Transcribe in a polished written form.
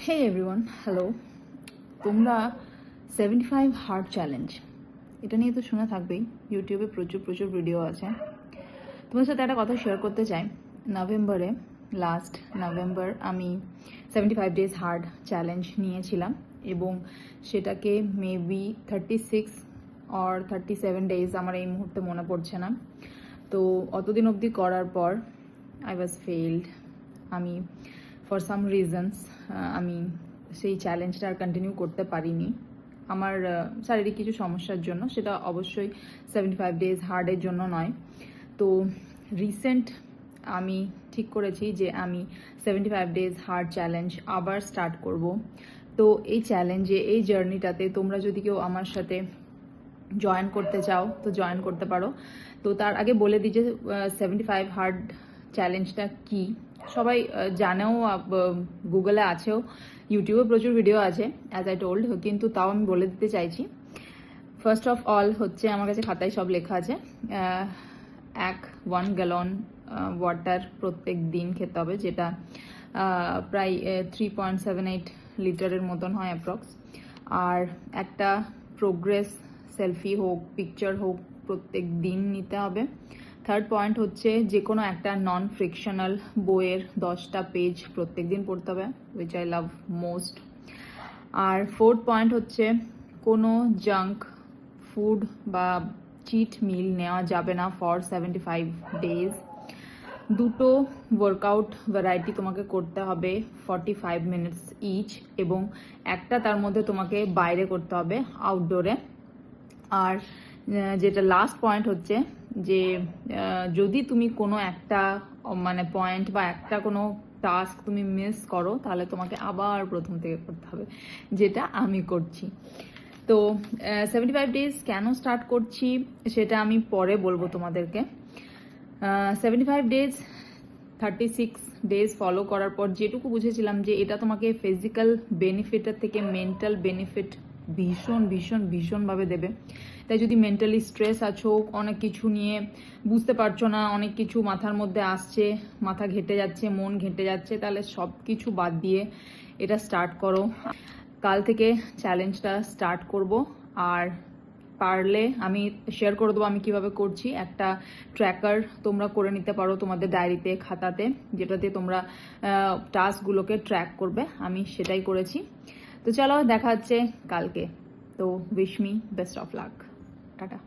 হে everyone, hello. তোমরা 75 hard challenge এটা নিয়ে তো শুনে থাকবেই। ইউটিউবে প্রচুর প্রচুর ভিডিও আছে। তোমার সাথে একটা কথা শেয়ার করতে চাই। লাস্ট নভেম্বর আমি 75 ডেজ হার্ড চ্যালেঞ্জ নিয়েছিলাম এবং সেটাকে মেবি 36 অর 37 ডেজ, আমার এই মুহূর্তে মনে পড়ছে না। তো অতদিন অবধি করার পর আই ওয়াজ ফেইল্ড। আমি ফর সাম রিজনস আমি সেই চ্যালেঞ্জটা আর কন্টিনিউ করতে পারিনি আমার শারীরিক কিছু সমস্যার জন্য। সেটা অবশ্যই 75 ডেজ হার্ডের জন্য নয়। তো রিসেন্ট আমি ঠিক করেছি যে আমি 75 ডেজ হার্ড চ্যালেঞ্জ আবার স্টার্ট করব। তো এই চ্যালেঞ্জে, এই জার্নিটাতে তোমরা যদি কেউ আমার সাথে জয়েন করতে চাও তো জয়েন করতে পারো। তো তার আগে বলে দিই যে 75 হার্ড চ্যালেঞ্জটা কি। সবাই জানেও, গুগলে আছেও, ইউটিউবে প্রচুর ভিডিও আছে অ্যাজ আই টোল্ড, কিন্তু তাও আমি বলে দিতে চাইছি। ফার্স্ট অফ অল হচ্ছে, আমার কাছে খাতায় সব লেখা আছে, 1 গ্যালন ওয়াটার প্রত্যেক দিন খেতে হবে, যেটা প্রায় 3.78 লিটারের মতন হয় অ্যাপ্রক্স। আর একটা প্রোগ্রেস সেলফি হোক, পিকচার হোক, প্রত্যেক দিন নিতে হবে। থার্ড পয়েন্ট হচ্ছে, যে কোনো একটা নন ফ্রিকশনাল বইয়ের 10টা পেজ প্রত্যেক দিন পড়তে হবে, উইচ আই লাভ মোস্ট। আর ফোর্থ পয়েন্ট হচ্ছে, কোনো জাঙ্ক ফুড বা চিট মিল নেওয়া যাবে না ফর 75 ডেজ। দুটো ওয়ার্কআউট ভ্যারাইটি তোমাকে করতে হবে 45 মিনিটস ইচ, এবং একটা তার মধ্যে তোমাকে বাইরে করতে হবে, আউটডোরে। আর যেটা লাস্ট পয়েন্ট হচ্ছে যে যদি তুমি কোনো একটা পয়েন্ট বা একটা কোনো টাস্ক তুমি মিস করো, তাহলে তোমাকে আবার প্রথম থেকে করতে হবে, যেটা আমি করছি। তো 75 ডেজ কেন স্টার্ট করছি সেটা আমি পরে বলবো তোমাদেরকে। 75 ডেজ 36 ডেজ ফলো করার পর যেটুকু বুঝেছিলাম যে এটা তোমাকে ফিজিক্যাল বেনিফিটের থেকে মেন্টাল বেনিফিট ভীষণ ভীষণ ভীষণভাবে দেবে। তাই যদি মেন্টালি স্ট্রেস আছো, অনেক কিছু নিয়ে বুঝতে পারছো না, অনেক কিছু মাথার মধ্যে আসছে, মাথা ঘেটে যাচ্ছে, মন ঘেটে যাচ্ছে, তাহলে সব কিছু বাদ দিয়ে এটা স্টার্ট করো। কাল থেকে চ্যালেঞ্জটা স্টার্ট করব। আর পারলে আমি শেয়ার করে দেবো আমি কিভাবে করছি। একটা ট্র্যাকার তোমরা করে নিতে পারো তোমাদের ডায়েরিতে, খাতাতে, যেটাতে তোমরা টাস্কগুলোকে ট্র্যাক করবে। আমি সেটাই করেছি। তো চলো, দেখা হচ্ছে কালকে। তো wish me best of luck. Tata.